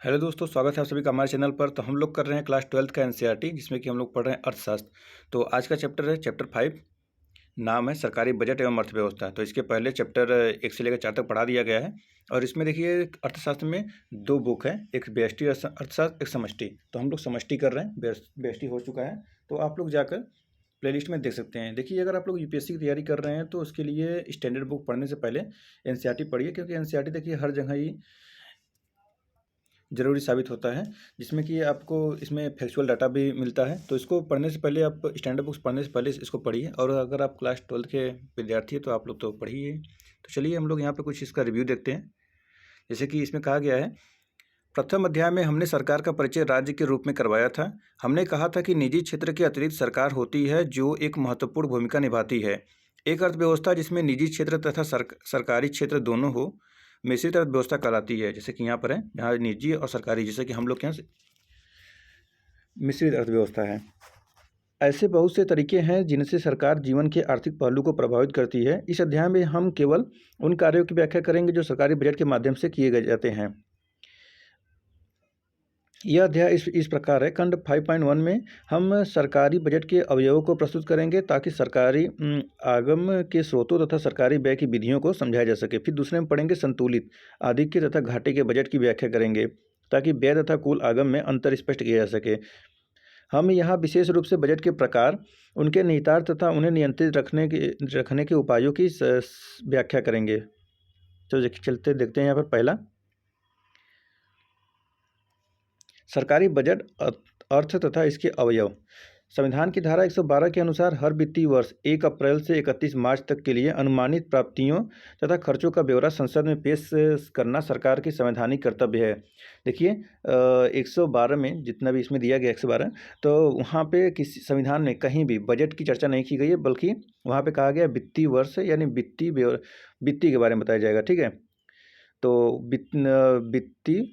Hello दोस्तों, स्वागत है आप सभी का हमारे चैनल पर। तो हम लोग कर रहे हैं क्लास 12th का एनसीईआरटी, जिसमें कि हम लोग पढ़ रहे हैं अर्थशास्त्र। तो आज का चैप्टर है चैप्टर 5, नाम है सरकारी बजट एवं अर्थव्यवस्था। तो इसके पहले चैप्टर 1 से लेकर 4 तक पढ़ा दिया गया है। और इसमें देखिए अर्थशास्त्र में 2 बुक है, एक व्यष्टि अर्थशास्त्र, एक समष्टि। तो हम लोग समष्टि कर रहे हैं, व्यष्टि हो चुका है। तो आप लोग जाकर प्लेलिस्ट में देख सकते हैं। देखिए, अगर आप लोग यूपीएससी की तैयारी कर रहे हैं तो उसके लिए स्टैंडर्ड बुक पढ़ने से पहले एनसीईआरटी पढ़िए, क्योंकि एनसीईआरटी देखिए हर जगह ही ज़रूरी साबित होता है, जिसमें कि आपको इसमें फैक्चुअल डाटा भी मिलता है। तो इसको पढ़ने से पहले, आप स्टैंडर्ड बुक्स पढ़ने से पहले इसको पढ़िए। और अगर आप क्लास 12 के विद्यार्थी हैं तो आप लोग तो पढ़िए। तो चलिए हम लोग यहाँ पे कुछ इसका रिव्यू देखते हैं। जैसे कि इसमें कहा गया है, प्रथम अध्याय में हमने सरकार का परिचय राज्य के रूप में करवाया था। हमने कहा था कि निजी क्षेत्र के अतिरिक्त सरकार होती है जो एक महत्वपूर्ण भूमिका निभाती है। एक अर्थव्यवस्था जिसमें निजी क्षेत्र तथा सरकारी क्षेत्र दोनों हो मिश्रित अर्थव्यवस्था कहलाती है। जैसे कि यहाँ पर है, जहाँ निजी और सरकारी, जैसे कि हम लोग के यहाँ मिश्रित अर्थव्यवस्था है। ऐसे बहुत से तरीके हैं जिनसे सरकार जीवन के आर्थिक पहलू को प्रभावित करती है। इस अध्याय में हम केवल उन कार्यों की व्याख्या करेंगे जो सरकारी बजट के माध्यम से किए गए जाते हैं। यह अध्याय इस प्रकार है। खंड 5.1 में हम सरकारी बजट के अवयवों को प्रस्तुत करेंगे ताकि सरकारी आगम के स्रोतों तथा सरकारी व्यय की विधियों को समझाया जा सके। फिर दूसरे में पढ़ेंगे संतुलित, आधिक्य तथा घाटे के बजट की व्याख्या करेंगे ताकि व्यय तथा कुल आगम में अंतर स्पष्ट किया जा सके। हम यहाँ विशेष रूप से बजट के प्रकार, उनके निहितार्थ तथा उन्हें नियंत्रित रखने के उपायों की व्याख्या करेंगे। तो चलते देखते हैं यहाँ पर पहला, सरकारी बजट अर्थ तथा इसके अवयव। संविधान की धारा 112 के अनुसार हर वित्तीय वर्ष 1 अप्रैल से 31 मार्च तक के लिए अनुमानित प्राप्तियों तथा खर्चों का ब्यौरा संसद में पेश करना सरकार की संवैधानिक कर्तव्य है। देखिए 112 में जितना भी इसमें दिया गया 112, तो वहाँ पे किसी संविधान में कहीं भी बजट की चर्चा नहीं की गई है, बल्कि वहाँ पे कहा गया वित्तीय वर्ष यानी वित्तीय के बारे में बताया जाएगा। ठीक है, तो वित्तीय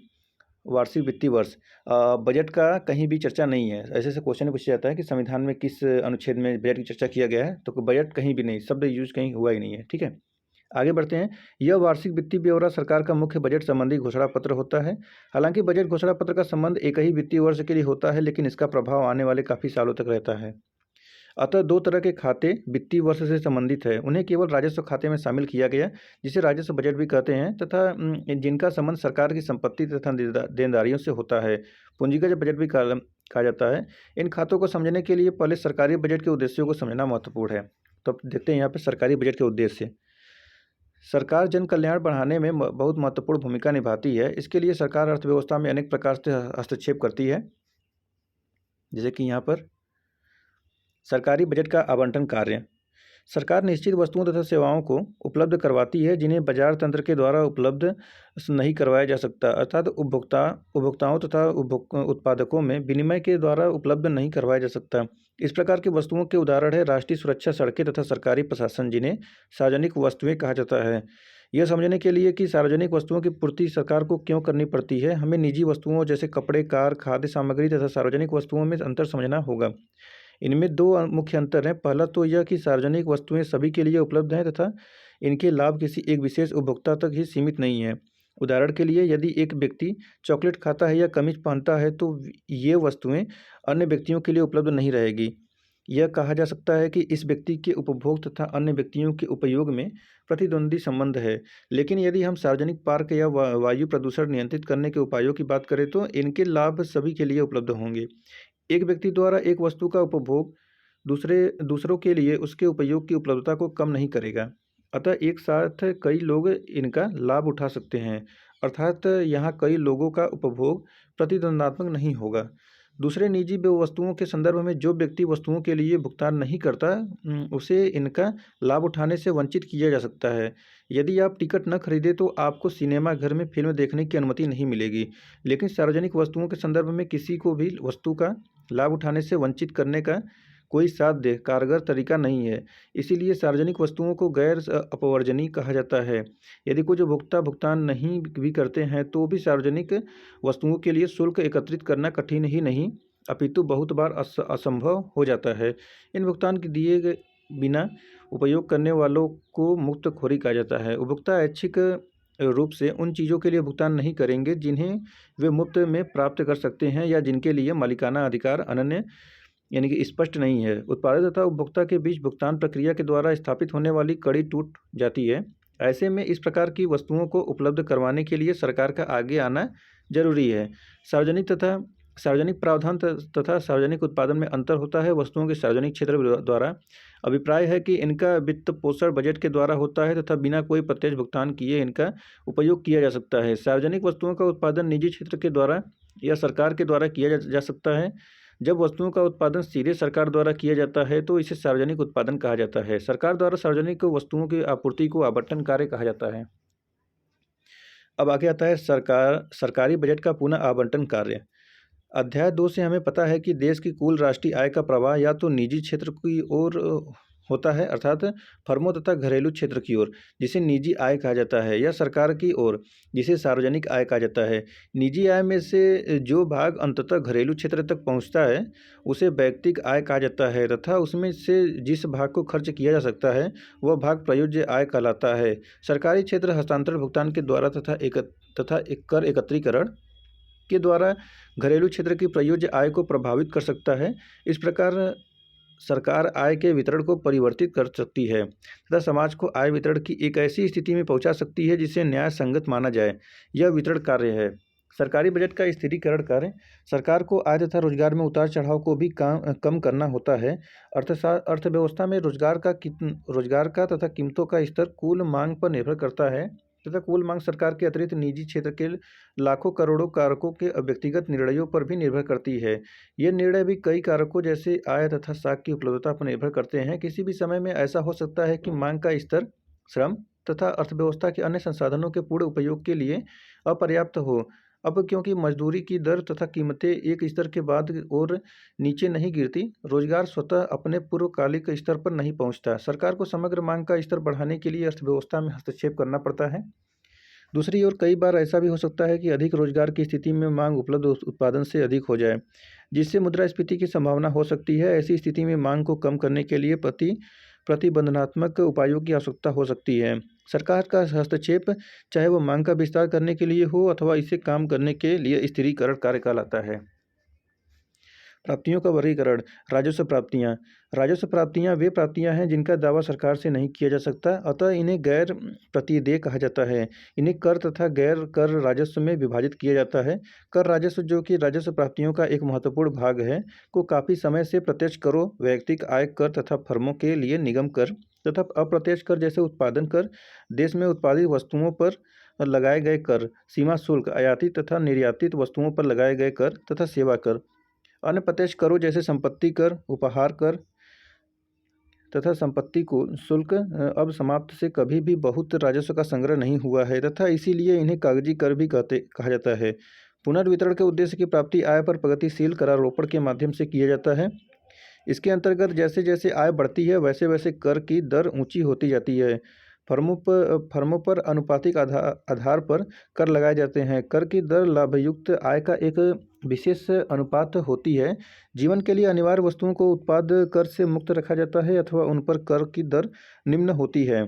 वार्षिक वित्तीय वर्ष, बजट का कहीं भी चर्चा नहीं है। ऐसे ऐसे क्वेश्चन पूछा जाता है कि संविधान में किस अनुच्छेद में बजट की चर्चा किया गया है, तो बजट कहीं भी नहीं, शब्द यूज कहीं हुआ ही नहीं है। ठीक है, आगे बढ़ते हैं। यह वार्षिक वित्तीय ब्यौरा सरकार का मुख्य बजट संबंधी घोषणा पत्र होता है। हालांकि बजट घोषणा पत्र का संबंध एक ही वित्तीय वर्ष के लिए होता है, लेकिन इसका प्रभाव आने वाले काफ़ी सालों तक रहता है। अतः 2 तरह के खाते वित्तीय वर्ष से संबंधित है। उन्हें केवल राजस्व खाते में शामिल किया गया, जिसे राजस्व बजट भी कहते हैं, तथा जिनका संबंध सरकार की संपत्ति तथा देनदारियों से होता है, पूंजीगत बजट भी कहा जाता है। इन खातों को समझने के लिए पहले सरकारी बजट के उद्देश्यों को समझना महत्वपूर्ण है। तो देखते हैं यहाँ पर सरकारी बजट के उद्देश्य। सरकार जन कल्याण बढ़ाने में बहुत महत्वपूर्ण भूमिका निभाती है। इसके लिए सरकार अर्थव्यवस्था में अनेक प्रकार से हस्तक्षेप करती है। जैसे कि यहाँ पर सरकारी बजट का आवंटन कार्य। सरकार निश्चित वस्तुओं तथा सेवाओं को उपलब्ध करवाती है जिन्हें बाजार तंत्र के द्वारा उपलब्ध नहीं करवाया जा सकता, अर्थात उपभोक्ताओं तथा उत्पादकों में विनिमय के द्वारा उपलब्ध नहीं करवाया जा सकता। इस प्रकार की वस्तुओं के उदाहरण है राष्ट्रीय सुरक्षा, सड़कें तथा सरकारी प्रशासन, जिन्हें सार्वजनिक वस्तुएं कहा जाता है। यह समझने के लिए कि सार्वजनिक वस्तुओं की पूर्ति सरकार को क्यों करनी पड़ती है, हमें निजी वस्तुओं जैसे कपड़े, कार, खाद्य सामग्री तथा सार्वजनिक वस्तुओं में अंतर समझना होगा। इनमें 2 मुख्य अंतर हैं। पहला तो यह कि सार्वजनिक वस्तुएं सभी के लिए उपलब्ध हैं तथा इनके लाभ किसी एक विशेष उपभोक्ता तक ही सीमित नहीं है। उदाहरण के लिए, यदि एक व्यक्ति चॉकलेट खाता है या कमीज पहनता है तो ये वस्तुएं अन्य व्यक्तियों के लिए उपलब्ध नहीं रहेगी। यह कहा जा सकता है कि इस व्यक्ति के उपभोग तथा अन्य व्यक्तियों के उपयोग में प्रतिद्वंद्वी संबंध है। लेकिन यदि हम सार्वजनिक पार्क या वायु प्रदूषण नियंत्रित करने के उपायों की बात करें तो इनके लाभ सभी के लिए उपलब्ध होंगे। एक व्यक्ति द्वारा एक वस्तु का उपभोग दूसरों के लिए उसके उपयोग की उपलब्धता को कम नहीं करेगा। अतः एक साथ कई लोग इनका लाभ उठा सकते हैं, अर्थात यहाँ कई लोगों का उपभोग प्रतिद्वंदात्मक नहीं होगा। दूसरे निजी वस्तुओं के संदर्भ में जो व्यक्ति वस्तुओं के लिए भुगतान नहीं करता, उसे इनका लाभ उठाने से वंचित किया जा सकता है। यदि आप टिकट न खरीदें तो आपको सिनेमा घर में फिल्म देखने की अनुमति नहीं मिलेगी। लेकिन सार्वजनिक वस्तुओं के संदर्भ में किसी को भी वस्तु का लाभ उठाने से वंचित करने का कोई साध्य कारगर तरीका नहीं है। इसीलिए सार्वजनिक वस्तुओं को गैर अपवर्जनीय कहा जाता है। यदि कुछ उपभोक्ता भुगतान नहीं भी करते हैं तो भी सार्वजनिक वस्तुओं के लिए शुल्क एकत्रित करना कठिन ही नहीं, अपितु बहुत बार असंभव हो जाता है। इन भुगतान के दिए बिना उपयोग करने वालों को मुक्तखोरी कहा जाता है। उपभोक्ता ऐच्छिक रूप से उन चीज़ों के लिए भुगतान नहीं करेंगे जिन्हें वे मुफ्त में प्राप्त कर सकते हैं या जिनके लिए मालिकाना अधिकार अनन्य यानी कि स्पष्ट नहीं है। उत्पादक तथा उपभोक्ता के बीच भुगतान प्रक्रिया के द्वारा स्थापित होने वाली कड़ी टूट जाती है। ऐसे में इस प्रकार की वस्तुओं को उपलब्ध करवाने के लिए सरकार का आगे आना जरूरी है। सार्वजनिक प्रावधान तथा सार्वजनिक उत्पादन में अंतर होता है। वस्तुओं के सार्वजनिक क्षेत्र द्वारा अभिप्राय है कि इनका वित्त पोषण बजट के द्वारा होता है तथा बिना कोई प्रत्यक्ष भुगतान किए इनका उपयोग किया जा सकता है। सार्वजनिक वस्तुओं का उत्पादन निजी क्षेत्र के द्वारा या सरकार के द्वारा किया जा सकता है। जब वस्तुओं का उत्पादन सीधे सरकार द्वारा किया जाता है तो इसे सार्वजनिक उत्पादन कहा जाता है। सरकार द्वारा सार्वजनिक वस्तुओं की आपूर्ति को आवंटन कार्य कहा जाता है। अब आगे आता है सरकारी बजट का पुनः आवंटन कार्य। अध्याय 2 से हमें पता है कि देश की कुल राष्ट्रीय आय का प्रवाह या तो निजी क्षेत्र की ओर होता है अर्थात फर्मों तथा घरेलू क्षेत्र की ओर जिसे निजी आय कहा जाता है, या सरकार की ओर जिसे सार्वजनिक आय कहा जाता है। निजी आय में से जो भाग अंततः घरेलू क्षेत्र तक पहुंचता है उसे व्यक्तिगत आय कहा जाता है तथा उसमें से जिस भाग को खर्च किया जा सकता है वह भाग प्रयोज्य आय कहलाता है। सरकारी क्षेत्र हस्तांतरण भुगतान के द्वारा तथा एक कर एकत्रीकरण के द्वारा घरेलू क्षेत्र की प्रयोज्य आय को प्रभावित कर सकता है। इस प्रकार सरकार आय के वितरण को परिवर्तित कर सकती है तथा समाज को आय वितरण की एक ऐसी स्थिति में पहुंचा सकती है जिसे न्याय संगत माना जाए। यह वितरण कार्य है। सरकारी बजट का स्थिरीकरण कार्य। सरकार को आय तथा रोजगार में उतार चढ़ाव को भी कम करना होता है। अर्थव्यवस्था में रोजगार का तथा कीमतों का स्तर कुल मांग पर निर्भर करता है तथा कुल मांग सरकार के अतिरिक्त निजी क्षेत्र के लाखों करोड़ों कारकों के व्यक्तिगत निर्णयों पर भी निर्भर करती है। ये निर्णय भी कई कारकों जैसे आय तथा साख की उपलब्धता पर निर्भर करते हैं। किसी भी समय में ऐसा हो सकता है कि मांग का स्तर श्रम तथा अर्थव्यवस्था के अन्य संसाधनों के पूर्ण उपयोग के लिए अपर्याप्त हो। अब क्योंकि मजदूरी की दर तथा कीमतें एक स्तर के बाद और नीचे नहीं गिरती, रोजगार स्वतः अपने पूर्वकालिक स्तर पर नहीं पहुंचता। सरकार को समग्र मांग का स्तर बढ़ाने के लिए अर्थव्यवस्था में हस्तक्षेप करना पड़ता है। दूसरी ओर कई बार ऐसा भी हो सकता है कि अधिक रोजगार की स्थिति में मांग उपलब्ध उत्पादन से अधिक हो जाए, जिससे मुद्रास्फीति की संभावना हो सकती है। ऐसी स्थिति में मांग को कम करने के लिए प्रतिबंधात्मक उपायों की आवश्यकता हो सकती है। सरकार का हस्तक्षेप चाहे वो मांग का विस्तार करने के लिए हो अथवा इसे काम करने के लिए स्थिरीकरण कार्य कहलाता है। प्राप्तियों का वर्गीकरण। राजस्व प्राप्तियां वे प्राप्तियां हैं जिनका दावा सरकार से नहीं किया जा सकता, अतः इन्हें गैर प्रतिदेय कहा जाता है। इन्हें कर तथा गैर कर राजस्व में विभाजित किया जाता है। कर राजस्व, जो कि राजस्व प्राप्तियों का एक महत्वपूर्ण भाग है, को काफ़ी समय से प्रत्यक्ष करों, वैयक्तिक आय कर तथा फर्मों के लिए निगम कर तथा अप्रत्यक्ष कर जैसे उत्पादन कर, देश में उत्पादित वस्तुओं पर लगाए गए कर, सीमा शुल्क, आयातित तथा निर्यातित वस्तुओं पर लगाए गए कर तथा सेवा कर, अन्य प्रत्यक्ष करों जैसे संपत्ति कर, उपहार कर तथा संपत्ति को शुल्क अब समाप्त से कभी भी बहुत राजस्व का संग्रह नहीं हुआ है तथा इसीलिए इन्हें कागजी कर भी कहा जाता है। पुनर्वितरण के उद्देश्य की प्राप्ति आय पर प्रगतिशील करारोपण के माध्यम से किया जाता है। इसके अंतर्गत जैसे जैसे आय बढ़ती है वैसे वैसे कर की दर ऊंची होती जाती है। फर्मों पर अनुपातिक आधार पर कर लगाए जाते हैं। कर की दर लाभयुक्त आय का एक विशेष अनुपात होती है। जीवन के लिए अनिवार्य वस्तुओं को उत्पाद कर से मुक्त रखा जाता है अथवा उन पर कर की दर निम्न होती है।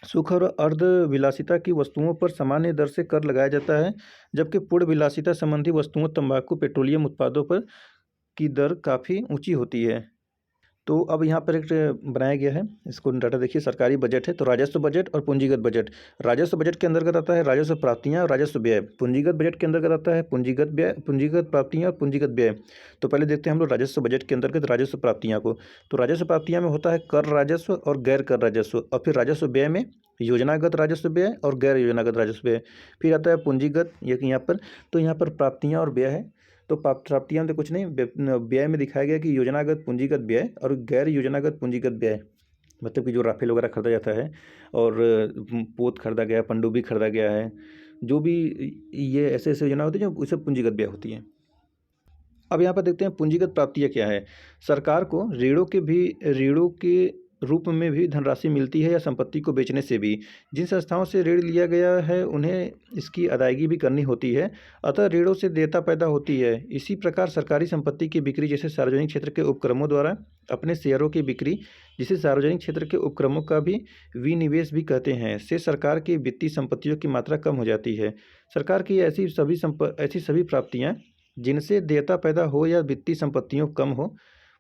सुख और अर्ध विलासिता की वस्तुओं पर सामान्य दर से कर लगाया जाता है, जबकि पूर्ण विलासिता संबंधी वस्तुओं, तंबाकू, पेट्रोलियम उत्पादों पर की दर काफ़ी ऊंची होती है। तो अब यहाँ पर एक बनाया गया है, इसको डाटा देखिए। सरकारी बजट है तो राजस्व बजट और पूंजीगत बजट। राजस्व बजट के अंतर्गत आता है राजस्व प्राप्तियाँ और राजस्व व्यय। पूंजीगत बजट के अंतर्गत आता है पूंजीगत प्राप्तियाँ और पूंजीगत व्यय। तो पहले देखते हैं हम लोग राजस्व बजट के अंतर्गत राजस्व प्राप्तियाँ को। तो राजस्व प्राप्तियाँ में होता है कर राजस्व और गैर कर राजस्व, और फिर राजस्व व्यय में योजनागत राजस्व व्यय और गैर योजनागत राजस्व व्यय। फिर आता है पूंजीगत, ये यहाँ पर। तो यहाँ पर प्राप्तियाँ और व्यय है। तो प्राप्तियां तो कुछ नहीं, व्यय में दिखाया गया कि योजनागत पूंजीगत व्यय और गैर योजनागत पूंजीगत व्यय, मतलब कि जो राफेल वगैरह खरीदा जाता है और पोत खरीदा गया, पनडुब्बी खरीदा गया है, जो भी ये ऐसे ऐसे योजना होती है जो उसे पूंजीगत व्यय होती है। अब यहाँ पर देखते हैं पूंजीगत प्राप्तियाँ क्या है। सरकार को ऋणों के रूप में भी धनराशि मिलती है या संपत्ति को बेचने से भी। जिन संस्थाओं से ऋण लिया गया है उन्हें इसकी अदायगी भी करनी होती है, अतः ऋणों से देयता पैदा होती है। इसी प्रकार सरकारी संपत्ति की बिक्री जैसे सार्वजनिक क्षेत्र के उपक्रमों द्वारा अपने शेयरों की बिक्री, जिसे सार्वजनिक क्षेत्र के उपक्रमों का भी विनिवेश भी कहते हैं, से सरकार की वित्तीय संपत्तियों की मात्रा कम हो जाती है। सरकार की ऐसी सभी प्राप्तियाँ जिनसे देयता पैदा हो या वित्तीय संपत्तियों कम हो,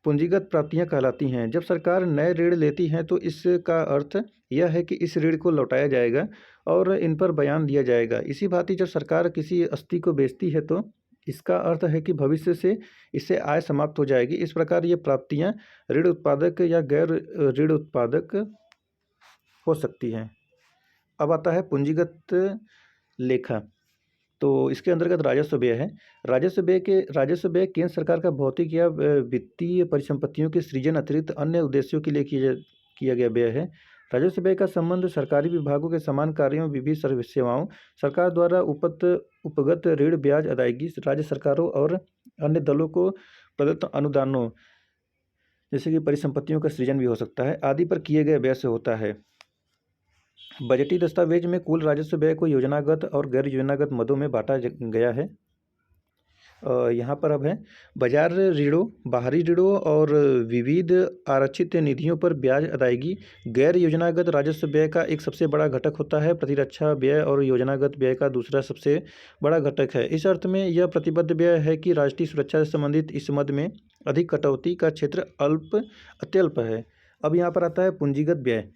पूंजीगत प्राप्तियां कहलाती हैं। जब सरकार नए ऋण लेती है तो इसका अर्थ यह है कि इस ऋण को लौटाया जाएगा और इन पर बयान दिया जाएगा। इसी भांति जब सरकार किसी अस्थि को बेचती है तो इसका अर्थ है कि भविष्य से इससे आय समाप्त हो जाएगी। इस प्रकार ये प्राप्तियां ऋण उत्पादक या गैर ऋण उत्पादक हो सकती हैं। अब आता है पूंजीगत लेखा। तो इसके अंतर्गत राजस्व व्यय है। राजस्व व्यय केंद्र सरकार का भौतिक या वित्तीय परिसंपत्तियों के सृजन अतिरिक्त अन्य उद्देश्यों के लिए किया गया व्यय है। राजस्व व्यय का संबंध सरकारी विभागों के समान कार्यों, विविध सेवाओं, सरकार द्वारा उपगत ऋण, ब्याज अदायगी, राज्य सरकारों और अन्य दलों को प्रदत्त अनुदानों जैसे कि परिसंपत्तियों का सृजन भी हो सकता है आदि पर किए गए व्यय से होता है। बजटीय दस्तावेज में कुल राजस्व व्यय को योजनागत और गैर योजनागत मदों में बांटा गया है। यहाँ पर अब है बाजार ऋणों, बाहरी ऋणों और विविध आरक्षित निधियों पर ब्याज अदायगी गैर योजनागत राजस्व व्यय का एक सबसे बड़ा घटक होता है। प्रतिरक्षा व्यय और योजनागत व्यय का दूसरा सबसे बड़ा घटक है। इस अर्थ में यह प्रतिबद्ध व्यय है कि राष्ट्रीय सुरक्षा से संबंधित इस मद में अधिक कटौती का क्षेत्र अत्यल्प है। अब यहाँ पर आता है पूंजीगत व्यय।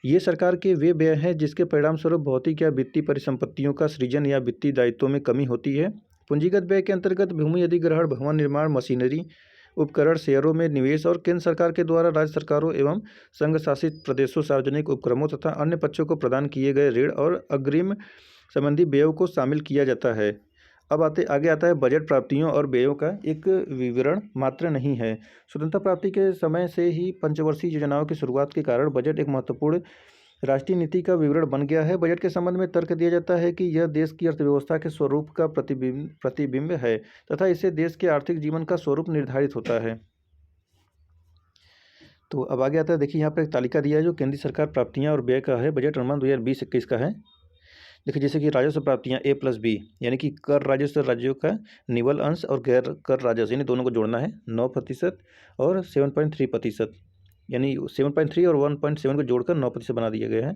ये सरकार के वे व्यय हैं जिसके परिणामस्वरूप भौतिक या वित्तीय परिसंपत्तियों का सृजन या वित्तीय दायित्वों में कमी होती है। पूंजीगत व्यय के अंतर्गत भूमि अधिग्रहण, भवन निर्माण, मशीनरी, उपकरण, शेयरों में निवेश और केंद्र सरकार के द्वारा राज्य सरकारों एवं संघ शासित प्रदेशों, सार्वजनिक उपक्रमों तथा अन्य पक्षों को प्रदान किए गए ऋण और अग्रिम संबंधी व्ययों को शामिल किया जाता है। अब आगे आता है बजट प्राप्तियों और व्ययों का एक विवरण मात्र नहीं है। स्वतंत्रता प्राप्ति के समय से ही पंचवर्षीय योजनाओं की शुरुआत के कारण बजट एक महत्वपूर्ण राष्ट्रीय नीति का विवरण बन गया है। बजट के संबंध में तर्क दिया जाता है कि यह देश की अर्थव्यवस्था के स्वरूप का प्रतिबिंब है तथा इससे देश के आर्थिक जीवन का स्वरूप निर्धारित होता है। तो अब आगे आता है, देखिए यहाँ पर एक तालिका दिया है जो केंद्रीय सरकार प्राप्तियाँ और व्यय का है। बजट अनुमान 2020-21 का है। देखिए जैसे कि राजस्व प्राप्तियाँ A+B यानी कि कर राजस्व राज्यों का निवल अंश और गैर कर राजस्व यानी दोनों को जोड़ना है 9% और 7.3%, यानी 7.3 और 1.7 को जोड़कर 9% बना दिया गया है।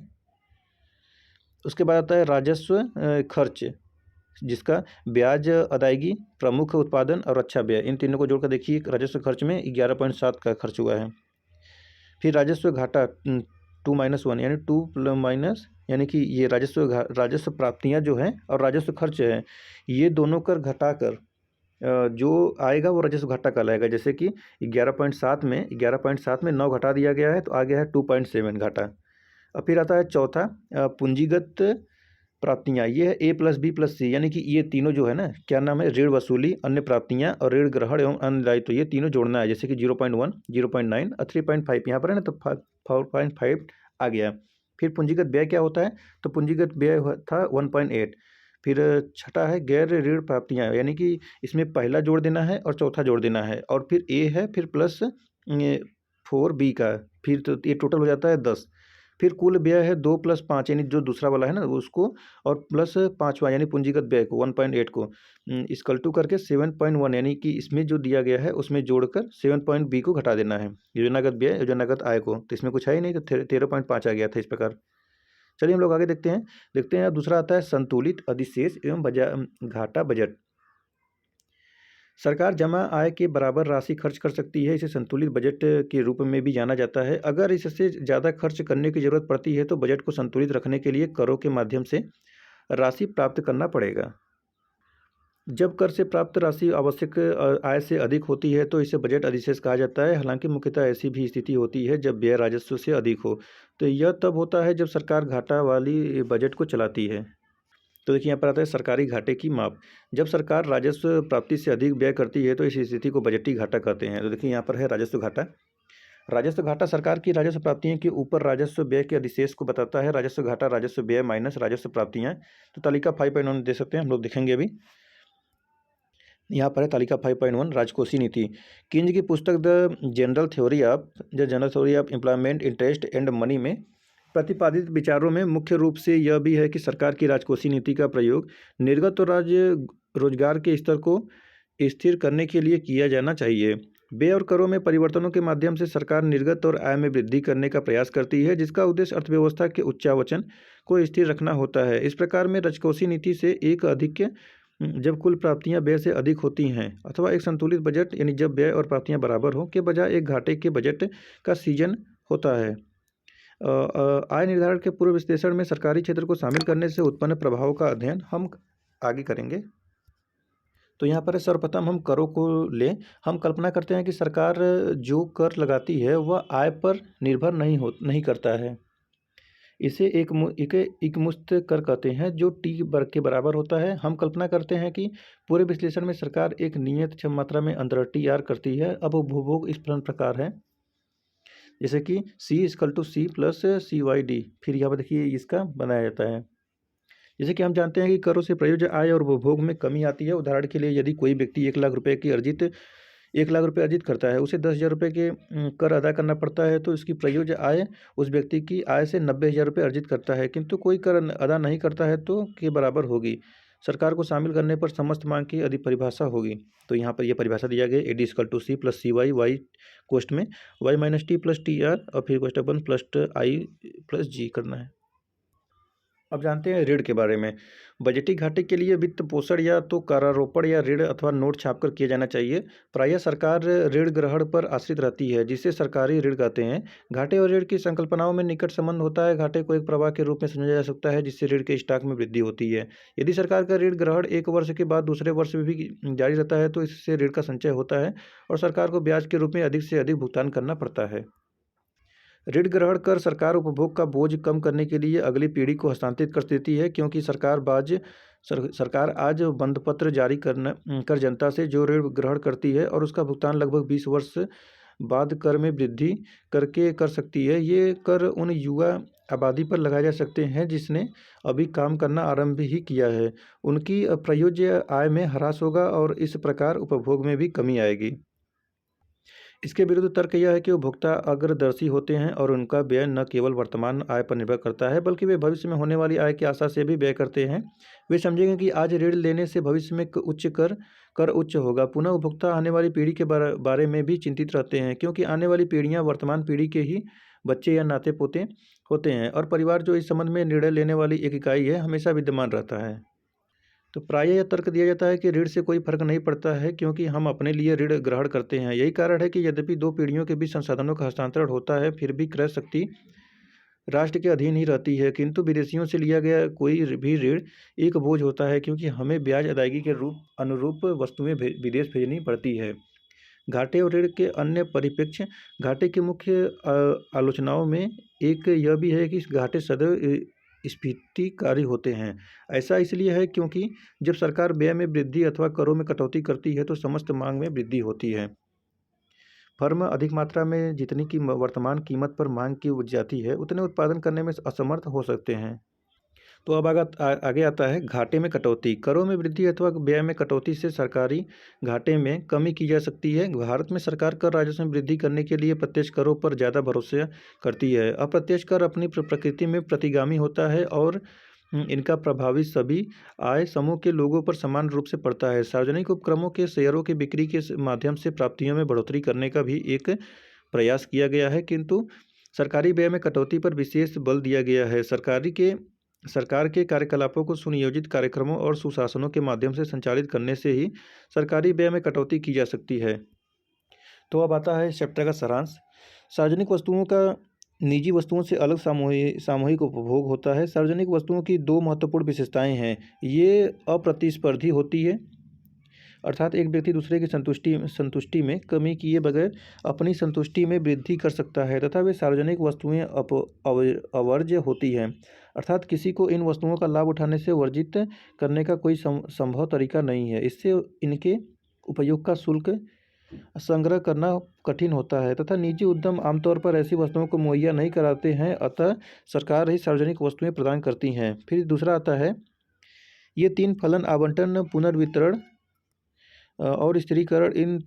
उसके बाद आता है राजस्व खर्च, जिसका ब्याज अदायगी, प्रमुख उत्पादन और रक्षा व्यय, इन तीनों को जोड़कर देखिए राजस्व खर्च में 11.7 का खर्च हुआ है। फिर राजस्व घाटा 2-1 यानी 2 यानी कि ये राजस्व प्राप्तियां जो हैं और राजस्व खर्च है, ये दोनों कर घटाकर जो आएगा वो राजस्व घाटा कहलाएगा। जैसे कि 11.7 में 9 घटा दिया गया है तो आ गया है 2.7 घाटा। अब फिर आता है चौथा पूंजीगत प्राप्तियां, ये है A+B+C यानी कि ये तीनों जो है ना, क्या नाम है, ऋण वसूली, अन्य प्राप्तियां और ऋण ग्रहण एवं अन्य दायित्व, ये तीनों जोड़ना है। जैसे कि 0.1, 0.9 और 3.5 यहाँ पर है ना, तो 4.5 आ गया। फिर पूंजीगत व्यय क्या होता है, तो पूंजीगत व्यय था 1.8। फिर छठा है गैर ऋण प्राप्तियां, यानी कि इसमें पहला जोड़ देना है और चौथा जोड़ देना है, और फिर A है, फिर प्लस 4B का, फिर तो ये टोटल हो जाता है 10। फिर कुल व्यय है 2 + 5 यानी जो दूसरा वाला है ना उसको, और प्लस 5वां यानी पूंजीगत व्यय को 1.8 को इक्वल टू करके 7.1 यानी कि इसमें जो दिया गया है उसमें जोड़कर 7.B को घटा देना है, योजनागत व्यय योजनागत आय को। तो इसमें कुछ है ही नहीं, तो 13.5 आ गया था इस प्रकार। चलिए हम लोग आगे देखते हैं। दूसरा आता है संतुलित अधिशेष एवं घाटा बजट। सरकार जमा आय के बराबर राशि खर्च कर सकती है, इसे संतुलित बजट के रूप में भी जाना जाता है। अगर इससे ज़्यादा खर्च करने की जरूरत पड़ती है तो बजट को संतुलित रखने के लिए करों के माध्यम से राशि प्राप्त करना पड़ेगा। जब कर से प्राप्त राशि आवश्यक आय से अधिक होती है तो इसे बजट अधिशेष कहा जाता है। हालांकि मुख्यतः ऐसी भी स्थिति होती है जब व्यय राजस्व से अधिक हो, तो यह तब होता है जब सरकार घाटा वाली बजट को चलाती है। तो देखिए यहाँ पर आता है सरकारी घाटे की माप। जब सरकार राजस्व प्राप्ति से अधिक व्यय करती है तो इस स्थिति को बजटीय घाटा कहते हैं। तो देखिए यहाँ पर है राजस्व घाटा। राजस्व घाटा सरकार की राजस्व प्राप्तियों के ऊपर राजस्व व्यय के अधिशेष को बताता है। राजस्व घाटा राजस्व व्यय माइनस राजस्व प्राप्तियाँ। तो तालिका 5.1 दे सकते हैं, हम लोग देखेंगे अभी। यहाँ पर है तालिका 5.1 राजकोषीय नीति। किंज की पुस्तक the general theory of employment interest and money में प्रतिपादित विचारों में मुख्य रूप से यह भी है कि सरकार की राजकोषीय नीति का प्रयोग निर्गत और रोजगार के स्तर को स्थिर करने के लिए किया जाना चाहिए। व्यय और करों में परिवर्तनों के माध्यम से सरकार निर्गत और आय में वृद्धि करने का प्रयास करती है, जिसका उद्देश्य अर्थव्यवस्था के उच्चावचन को स्थिर रखना होता है। इस प्रकार में राजकोषीय नीति से एक अधिक जब कुल प्राप्तियां व्यय से अधिक होती हैं अथवा एक संतुलित बजट यानी जब व्यय और प्राप्तियां बराबर हो के बजाय एक घाटे के बजट का सीजन होता है। आय निर्धारण के पूर्व विश्लेषण में सरकारी क्षेत्र को शामिल करने से उत्पन्न प्रभावों का अध्ययन हम आगे करेंगे। तो यहाँ पर सर्वप्रथम हम करों को लें। हम कल्पना करते हैं कि सरकार जो कर लगाती है वह आय पर निर्भर नहीं करता है। इसे एकमुश्त कर कहते हैं जो टी वर्ग के बराबर होता है। हम कल्पना करते हैं कि पूरे विश्लेषण में सरकार एक नियत मात्रा में अंतर टी आर करती है। अब उपभोग इस प्रकार है, जैसे कि C=C प्लस CYD। फिर यहाँ पर देखिए इसका बनाया जाता है। जैसे कि हम जानते हैं कि करों से प्रयोज्य आय और उपभोग में कमी आती है। उदाहरण के लिए यदि कोई व्यक्ति 1 लाख रुपए की 1 लाख रुपये अर्जित करता है, उसे 10,000 रुपये के कर अदा करना पड़ता है, तो इसकी प्रयोज्य आय उस व्यक्ति की आय से 90,000 रुपये अर्जित करता है, किंतु कोई कर अदा नहीं करता है तो के बराबर होगी। सरकार को शामिल करने पर समस्त मांग की अधिक परिभाषा होगी। तो यहाँ पर यह परिभाषा दिया गया AD=C प्लस CY, वाई कोष्ट में Y-T प्लस TR और फिर कोष्टक बंद प्लस I प्लस G करना है। अब जानते हैं ऋण के बारे में। बजटीय घाटे के लिए वित्त पोषण या तो करारोपण या ऋण अथवा नोट छापकर किया जाना चाहिए। प्रायः सरकार ऋण ग्रहण पर आश्रित रहती है, जिसे सरकारी ऋण कहते हैं। घाटे और ऋण की संकल्पनाओं में निकट संबंध होता है। घाटे को एक प्रवाह के रूप में समझा जा सकता है, जिससे ऋण के स्टॉक में वृद्धि होती है। यदि सरकार का ऋण ग्रहण 1 वर्ष के बाद दूसरे वर्ष में भी जारी रहता है तो इससे ऋण का संचय होता है और सरकार को ब्याज के रूप में अधिक से अधिक भुगतान करना पड़ता है। ऋण ग्रहण कर सरकार उपभोग का बोझ कम करने के लिए अगली पीढ़ी को हस्तांतरित कर देती है, क्योंकि सरकार आज बंधपत्र जारी कर जनता से जो ऋण ग्रहण करती है और उसका भुगतान लगभग 20 वर्ष बाद कर में वृद्धि करके कर सकती है। ये कर उन युवा आबादी पर लगाए जा सकते हैं जिसने अभी काम करना आरंभ ही किया है। उनकी प्रयोज्य आय में ह्रास होगा और इस प्रकार उपभोग में भी कमी आएगी। इसके विरुद्ध तर्क यह है कि उपभोक्ता अग्रदर्शी होते हैं और उनका व्यय न केवल वर्तमान आय पर निर्भर करता है, बल्कि वे भविष्य में होने वाली आय की आशा से भी व्यय करते हैं। वे समझेंगे कि आज ऋण लेने से भविष्य में कर उच्च होगा। पुनः उपभोक्ता आने वाली पीढ़ी के बारे में भी चिंतित रहते हैं, क्योंकि आने वाली पीढ़ियां वर्तमान पीढ़ी के ही बच्चे या नाते पोते होते हैं और परिवार जो इस संबंध में निर्णय लेने वाली एक इकाई है हमेशा विद्यमान रहता है। तो प्रायः यह तर्क दिया जाता है कि ऋण से कोई फर्क नहीं पड़ता है, क्योंकि हम अपने लिए ऋण ग्रहण करते हैं। यही कारण है कि यद्यपि 2 पीढ़ियों के बीच संसाधनों का हस्तांतरण होता है, फिर भी क्रय शक्ति राष्ट्र के अधीन ही रहती है। किंतु विदेशियों से लिया गया कोई भी ऋण एक बोझ होता है, क्योंकि हमें ब्याज अदायगी के अनुरूप वस्तुएं विदेश भेजनी पड़ती है। घाटे और ऋण के अन्य परिप्रेक्ष्य। घाटे की मुख्य आलोचनाओं में एक यह भी है कि घाटे सदैव स्फीतिकारी होते हैं। ऐसा इसलिए है क्योंकि जब सरकार व्यय में वृद्धि अथवा करों में कटौती करती है तो समस्त मांग में वृद्धि होती है। फर्म अधिक मात्रा में जितनी की वर्तमान कीमत पर मांग की जाती है उतने उत्पादन करने में असमर्थ हो सकते हैं। तो अब आगे आता है घाटे में कटौती। करों में वृद्धि अथवा व्यय में कटौती से सरकारी घाटे में कमी की जा सकती है। भारत में सरकार कर राजस्व में वृद्धि करने के लिए प्रत्यक्ष करों पर ज़्यादा भरोसा करती है। अप्रत्यक्ष कर अपनी प्रकृति में प्रतिगामी होता है और इनका प्रभावी सभी आय समूह के लोगों पर समान रूप से पड़ता है। सार्वजनिक उपक्रमों के शेयरों की बिक्री के माध्यम से प्राप्तियों में बढ़ोतरी करने का भी एक प्रयास किया गया है, किंतु सरकारी व्यय में कटौती पर विशेष बल दिया गया है। सरकार के कार्यकलापों को सुनियोजित कार्यक्रमों और सुशासनों के माध्यम से संचालित करने से ही सरकारी व्यय में कटौती की जा सकती है। तो अब आता है चैप्टर का सारांश। सार्वजनिक वस्तुओं का निजी वस्तुओं से अलग सामूहिक उपभोग होता है। सार्वजनिक वस्तुओं की 2 महत्वपूर्ण विशेषताएं हैं। ये अप्रतिस्पर्धी होती है, अर्थात एक व्यक्ति दूसरे की संतुष्टि में कमी किए बगैर अपनी संतुष्टि में वृद्धि कर सकता है, तथा वे सार्वजनिक वस्तुएं अवर्ज्य होती हैं, अर्थात किसी को इन वस्तुओं का लाभ उठाने से वर्जित करने का कोई संभव तरीका नहीं है। इससे इनके उपयोग का शुल्क संग्रह करना कठिन होता है तथा निजी उद्यम आमतौर पर ऐसी वस्तुओं को मुहैया नहीं कराते हैं, अतः सरकार ही सार्वजनिक वस्तुएं प्रदान करती हैं। फिर दूसरा आता है ये 3 फलन आवंटन, पुनर्वितरण और स्थिरीकरण, इन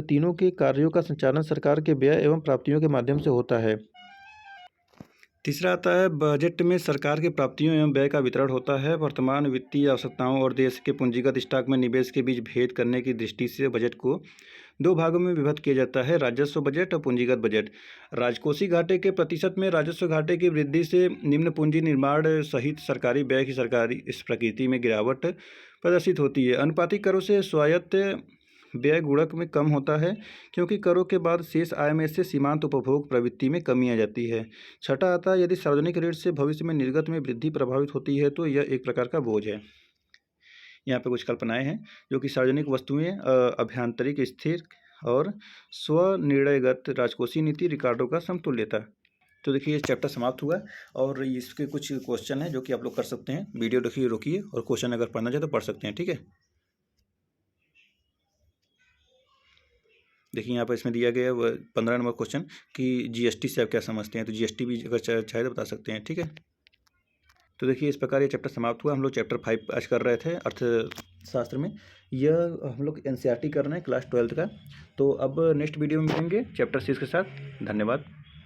तीनों के कार्यों का संचालन सरकार के व्यय एवं प्राप्तियों के माध्यम से होता है। तीसरा आता है बजट में सरकार के प्राप्तियों एवं व्यय का वितरण होता है। वर्तमान वित्तीय आवश्यकताओं और देश के पूंजीगत स्टॉक में निवेश के बीच भेद करने की दृष्टि से बजट को 2 भागों में विभक्त किया जाता है, राजस्व बजट और पूंजीगत बजट। राजकोषीय घाटे के प्रतिशत में राजस्व घाटे की वृद्धि से निम्न पूंजी निर्माण सहित सरकारी व्यय की सरकारी इस प्रकृति में गिरावट प्रदर्शित होती है। अनुपातिक करों से स्वायत्त व्यय गुणक में कम होता है, क्योंकि करों के बाद शेष आय में से सीमांत उपभोग प्रवृत्ति में कमी आ जाती है। छठा आता है, यदि सार्वजनिक ऋण से भविष्य में निर्गत में वृद्धि प्रभावित होती है तो यह एक प्रकार का बोझ है। यहाँ पे कुछ कल्पनाएं हैं जो कि सार्वजनिक वस्तुएं, आभ्यंतरिक स्थिर और स्वनिर्णयगत राजकोषीय नीति रिकॉर्डों का समतुल्यता। तो देखिए ये चैप्टर समाप्त हुआ और इसके कुछ क्वेश्चन हैं जो कि आप लोग कर सकते हैं। वीडियो देखिए, रोकिए और क्वेश्चन अगर पढ़ना चाहे तो पढ़ सकते हैं, ठीक है। देखिए यहाँ पर इसमें दिया गया 15 नंबर क्वेश्चन कि जीएसटी से आप क्या समझते हैं, तो जीएसटी भी अगर चाहे तो बता सकते हैं, ठीक है। तो देखिए इस प्रकार ये चैप्टर समाप्त हुआ। हम लोग चैप्टर 5 आज कर रहे थे अर्थशास्त्र में। यह हम लोग एनसीईआरटी कर रहे हैं क्लास 12th का। तो अब नेक्स्ट वीडियो में मिलेंगे चैप्टर 6 के साथ। धन्यवाद।